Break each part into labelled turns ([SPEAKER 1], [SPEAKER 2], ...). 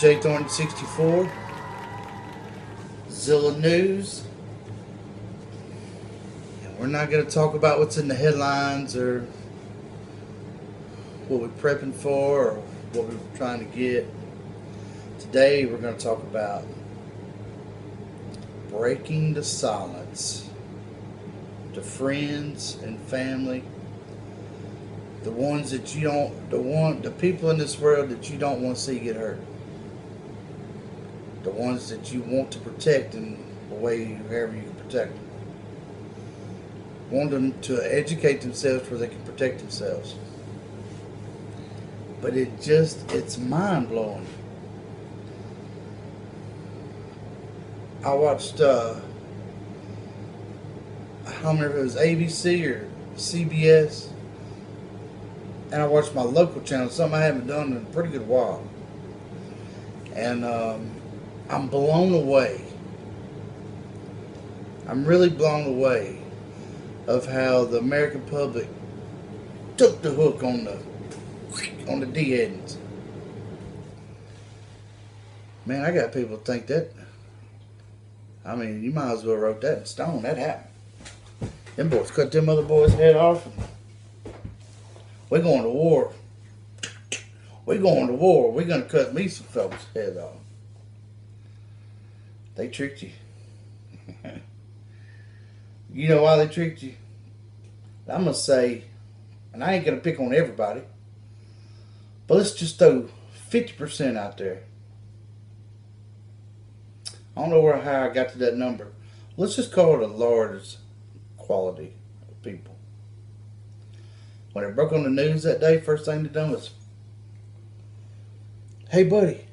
[SPEAKER 1] J Thornton 64, Zilla News, and we're not going to talk about what's in the headlines or what we're prepping for or what we're trying to get. Today we're going to talk about breaking the silence to friends and family, the ones that you don't, the people in this world that you don't want to see get hurt, the ones that you want to protect in the way however you can protect them. Want them to educate themselves where they can protect themselves. But it's mind blowing. I watched, I don't remember if it was ABC or CBS, and I watched my local channel, something I haven't done in a pretty good while. And I'm blown away. I'm really blown away of how the American public took the hook on the D-headings. Man, I got people think that. I mean, you might as well wrote that in stone. That happened. Them boys cut them other boys' head off. We're going to war. We're going to war. We're going to cut me some folks' head off. They tricked you. You know why they tricked you? I'm going to say, and I ain't going to pick on everybody, but let's just throw 50% out there. I don't know how I got to that number. Let's just call it a large quality of people. When it broke on the news that day, first thing they done was, hey buddy,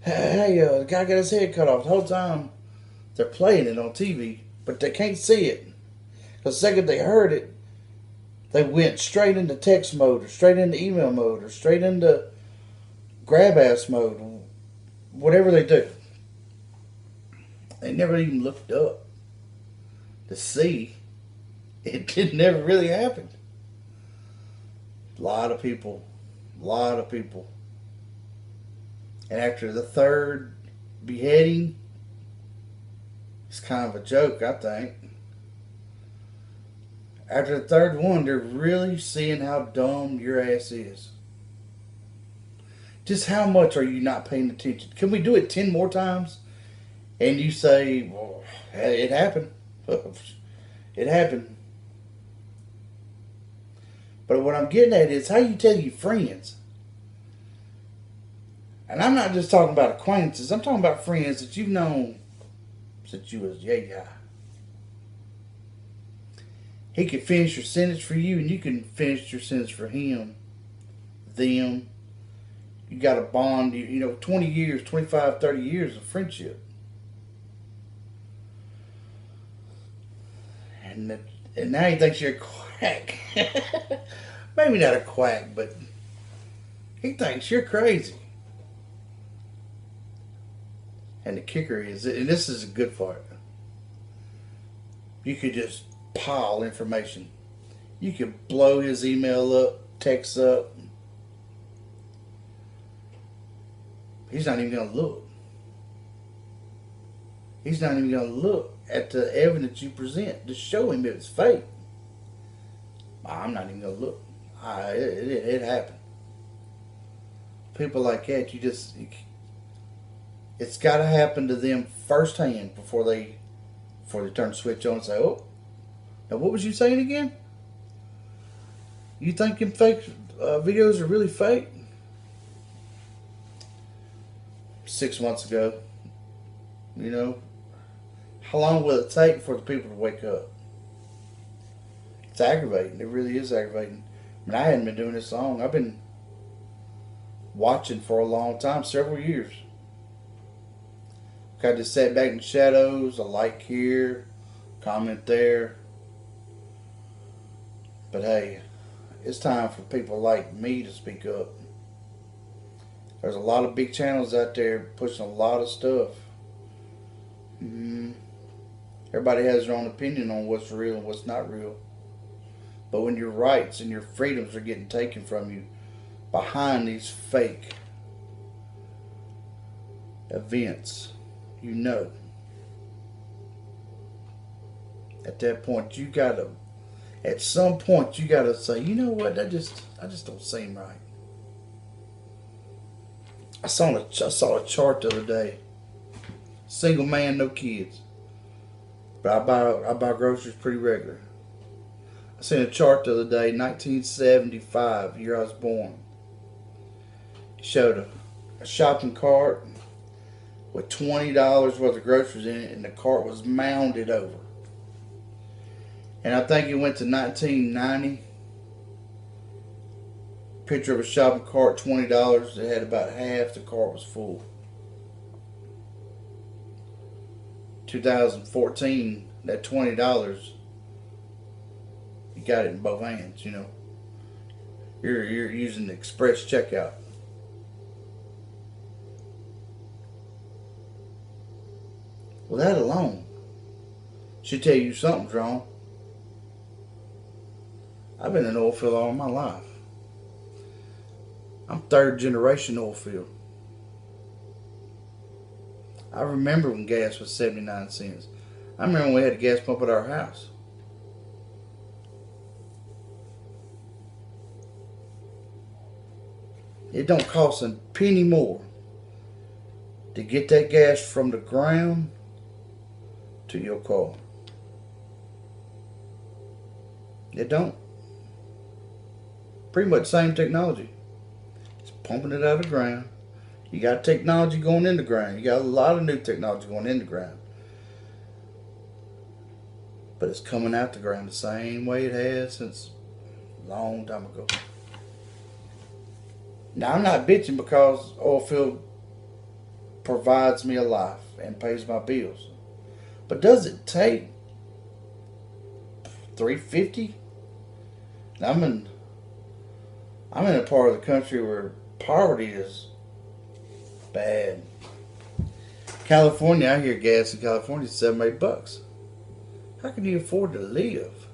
[SPEAKER 1] the guy got his head cut off. The whole time they're playing it on TV, but they can't see it. Because the second they heard it, they went straight into text mode, or straight into email mode, or straight into grab ass mode, whatever they do. They never even looked up to see. It never really happened. A lot of people. And after the third beheading, it's kind of a joke, I think. After the third one, they're really seeing how dumb your ass is. Just how much are you not paying attention? Can we do it 10 more times? And you say, well, it happened. It happened. But what I'm getting at is how you tell your friends. And I'm not just talking about acquaintances. I'm talking about friends that you've known since you was yay-yay. He can finish your sentence for you, and you can finish your sentence for him, them. You got a bond, 20 years, 25, 30 years of friendship. And now he thinks you're a quack. Maybe not a quack, but he thinks you're crazy. And the kicker is, and this is a good part, you could just pile information. You could blow his email up, text up. He's not even going to look. He's not even going to look at the evidence you present to show him if it's fake. I'm not even going to look. It happened. People like that, it's got to happen to them firsthand before they turn the switch on and say, oh, now what was you saying again? You think them fake videos are really fake? 6 months ago, how long will it take for the people to wake up? It's aggravating. It really is aggravating. I mean, I hadn't been doing this long. I've been watching for a long time, several years. I just sat back in the shadows, a like here, comment there. But hey, it's time for people like me to speak up. There's a lot of big channels out there pushing a lot of stuff. Everybody has their own opinion on what's real and what's not real. But when your rights and your freedoms are getting taken from you behind these fake events, you know, at that point you gotta, at some point you gotta say, you know what, that just don't seem right. I saw a chart the other day. Single man, no kids, but I buy groceries pretty regular. I seen a chart the other day, 1975, year I was born. It showed a shopping cart with $20 worth of groceries in it, and the cart was mounded over. And I think it went to 1990. Picture of a shopping cart, $20. It had about half the cart was full. 2014, that $20, you got it in both hands. You know, you're using the express checkout. Well, that alone should tell you something's wrong. I've been in oil field all my life. I'm third generation oil field. I remember when gas was 79 cents. I remember when we had a gas pump at our house. It don't cost a penny more to get that gas from the ground to your car. It don't. Pretty much same technology. It's pumping it out of the ground. You got technology going in the ground. You got a lot of new technology going in the ground. But it's coming out the ground the same way it has since a long time ago. Now, I'm not bitching because oilfield provides me a life and pays my bills. But does it take $3.50? I'm in a part of the country where poverty is bad. California, I hear gas in California is $7-8. How can you afford to live?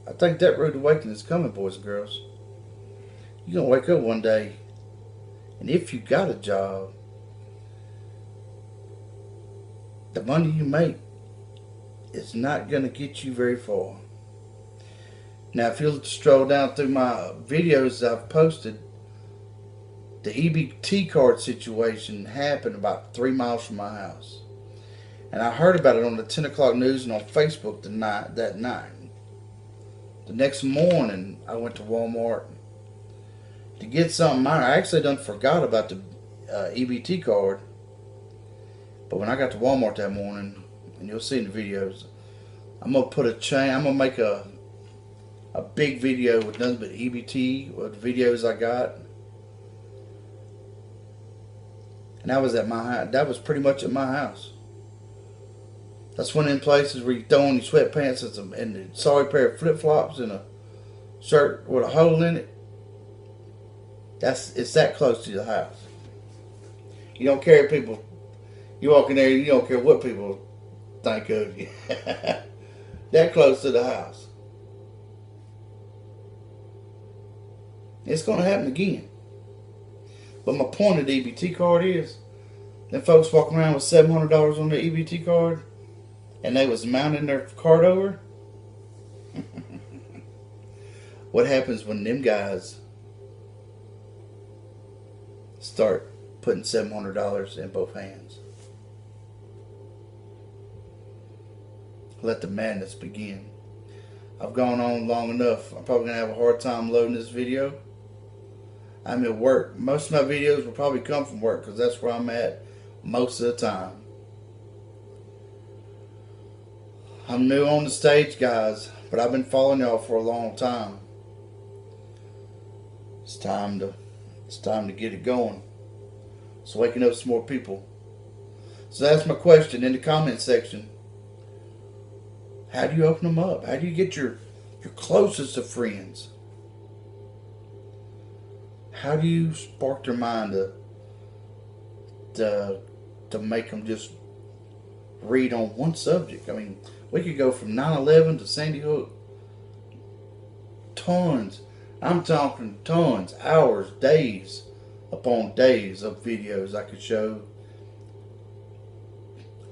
[SPEAKER 1] I think that rude awakening is coming, boys and girls. You're going to wake up one day, and if you got a job, the money you make is not going to get you very far. Now, if you'll stroll down through my videos I've posted, the EBT card situation happened about 3 miles from my house. And I heard about it on the 10 o'clock news and on Facebook that night. The next morning, I went to Walmart to get something minor. I actually done forgot about the EBT card. But when I got to Walmart that morning, and you'll see in the videos, I'm going to put a chain, I'm going to make a big video with nothing but EBT, with the videos I got. And that was at my house. That was pretty much at my house. That's one of them places where you throw on your sweatpants and a sorry pair of flip-flops and a shirt with a hole in it. It's that close to the house. You don't care if people, you walk in there, you don't care what people think of you. That close to the house. It's going to happen again. But my point of the EBT card is, them folks walking around with $700 on their EBT card, and they was mounting their card over. What happens when them guys start putting $700 in both hands? Let the madness begin. I've gone on long enough. I'm probably going to have a hard time loading this video. I'm at work. Most of my videos will probably come from work because that's where I'm at most of the time. I'm new on the stage, guys, but I've been following y'all for a long time. It's time to get it going. It's waking up some more people. So that's my question in the comment section. How do you open them up? How do you get your closest of friends? How do you spark their mind to make them just read on one subject? I mean, we could go from 9/11 to Sandy Hook. Tons. I'm talking tons. Hours, days upon days of videos I could show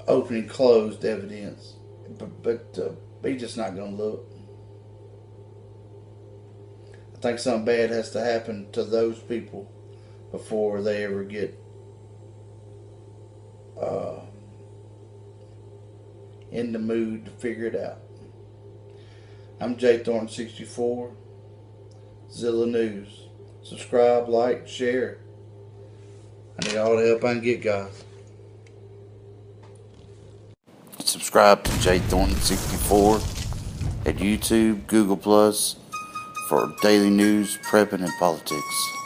[SPEAKER 1] opening closed evidence, but he's just not going to look. I think something bad has to happen to those people before they ever get in the mood to figure it out. I'm Jay Thornton 64, Zilla News. Subscribe, like, share. I need all the help I can get, guys. Subscribe to Jay Thornton 64 at YouTube, Google Plus for daily news, prepping, and politics.